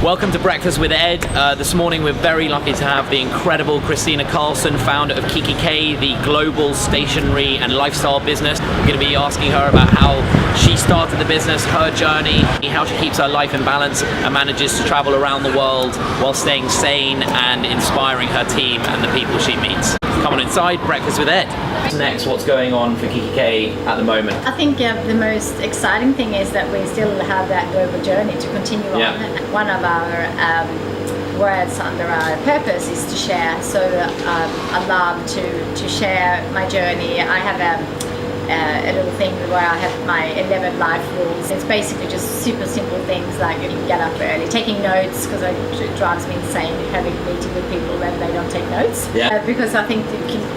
Welcome to Breakfast with Ed. This morning we're very lucky to have the incredible Kristina Karlsson, founder of Kikki.K, the global stationery and lifestyle business. We're going to be asking her about how she started the business, her journey, how she keeps her life in balance and manages to travel around the world while staying sane and inspiring her team and the people she meets. Come on inside, Breakfast with Ed. Next, what's going on for Kikki.K at the moment? I think the most exciting thing is that we still have that global journey to continue on. One of our words under our purpose is to share. So I love to share my journey. I have a little thing where I have my 11 life rules. It's basically just super simple things like you can get up early, taking notes, because it drives me insane having a meeting with people when they don't take notes. Because I think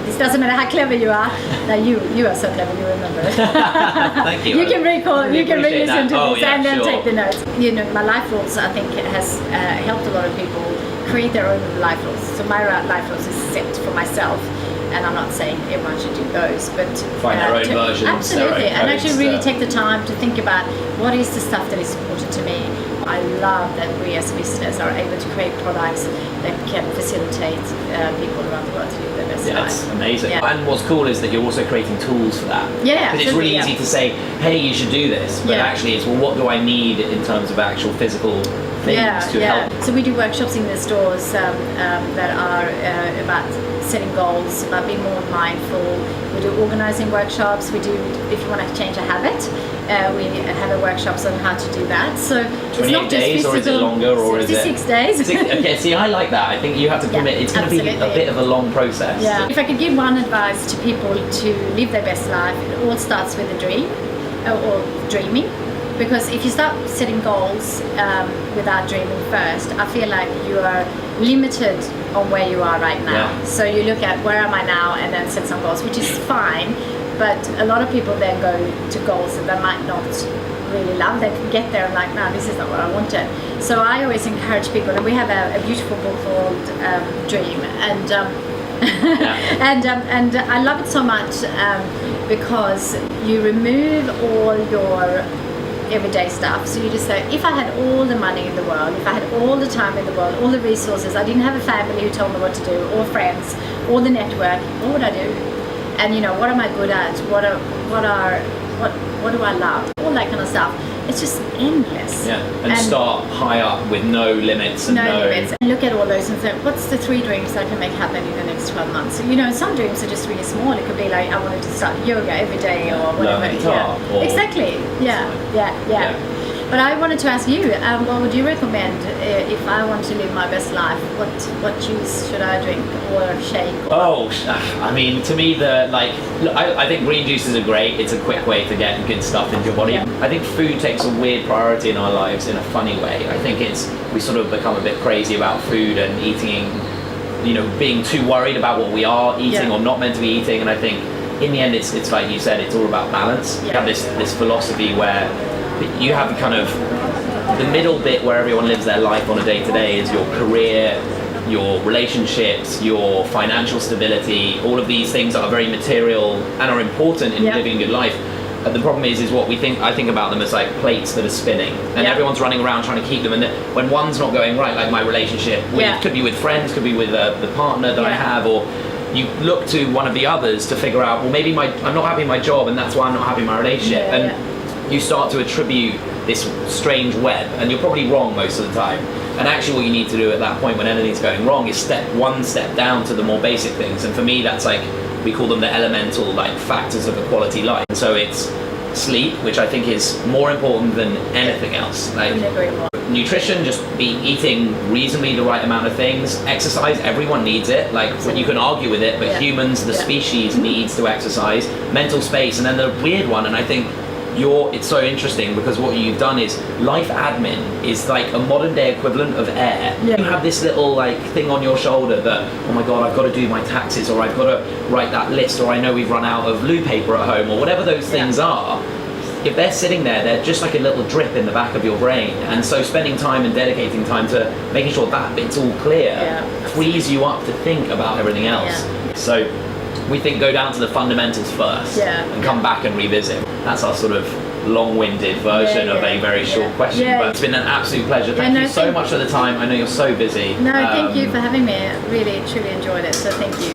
this doesn't matter how clever you are. Now you are so clever, you remember. Thank you. You can recall, you can re-listen to this and then sure. take the notes. You know, my life rules, I think it has helped a lot of people create their own life rules. So my life rules is set for myself. And I'm not saying everyone should do those, but find their own versions. Absolutely, and actually really take the time to think about what is the stuff that is important to me. I love that we as business are able to create products that can facilitate people around the world to live their best life. It's amazing. And what's cool is that you're also creating tools for that. Because it's really easy to say, hey, you should do this, but actually it's, well, what do I need in terms of actual physical things to help? So we do workshops in the stores that are about setting goals, about being more mindful. We do organizing workshops. We do, if you want to change a habit, we have workshops on how to do that. So 28 days, or is it longer, or is it 66 days? Okay, see, I like that. I think you have to commit. It's going to be a bit of a long process. If I could give one advice to people to live their best life, it all starts with a dream or dreaming. Because if you start setting goals without dreaming first, I feel like you are limited on where you are right now. So you look at where am I now and then set some goals, which is fine. But a lot of people then go to goals that they might not really love. They can get there and like, no, this is not what I wanted. So I always encourage people, and we have a beautiful book called Dream, and and I love it so much because you remove all your everyday stuff. So you just say, if I had all the money in the world, if I had all the time in the world, all the resources, I didn't have a family who told me what to do, or friends, or the network, what would I do? And you know, what am I good at? What do I love? All that kind of stuff. It's just endless. And start high up with no limits. And no limits. And look at all those and say, what's the 3 dreams I can make happen in the next 12 months? So, you know, some dreams are just really small. It could be like, I wanted to start yoga every day or whatever. Learn guitar, or exactly. But I wanted to ask you, what would you recommend if I want to live my best life? What juice should I drink, or shake? I mean, to me, I think green juices are great. It's a quick way to get good stuff into your body. I think food takes a weird priority in our lives in a funny way. I think we sort of become a bit crazy about food and eating, you know, being too worried about what we are eating or not meant to be eating. And I think in the end, it's like you said, it's all about balance. You have this philosophy where you have kind of the middle bit where everyone lives their life on a day-to-day is your career, your relationships, your financial stability, all of these things that are very material and are important in living a good life. The problem is what I think about them as like plates that are spinning, and everyone's running around trying to keep them, and when one's not going right, like my relationship could be with friends, could be with the partner that I have, or you look to one of the others to figure out, well, maybe I'm not happy in my job and that's why I'm not happy in my relationship, and you start to attribute this strange web, and you're probably wrong most of the time. And actually what you need to do at that point when anything's going wrong is step down to the more basic things. And for me, that's like, we call them the elemental like factors of a quality life. And so it's sleep, which I think is more important than anything else. Like nutrition, just be eating reasonably the right amount of things. Exercise, everyone needs it. Like you can argue with it, but humans, the species needs to exercise. Mental space, and then the weird one, and I think it's so interesting because what you've done is life admin is like a modern day equivalent of air. You have this little like thing on your shoulder that, oh my god, I've got to do my taxes, or I've got to write that list, or I know we've run out of loo paper at home, or whatever those things are. If they're sitting there, they're just like a little drip in the back of your brain. And so spending time and dedicating time to making sure that bit's all clear frees you up to think about everything else. So we think go down to the fundamentals first and come back and revisit. That's our sort of long-winded version of a very short question. Yeah. But it's been an absolute pleasure. Thank you so much for the time. I know you're so busy. No, thank you for having me. I really, truly enjoyed it. So thank you.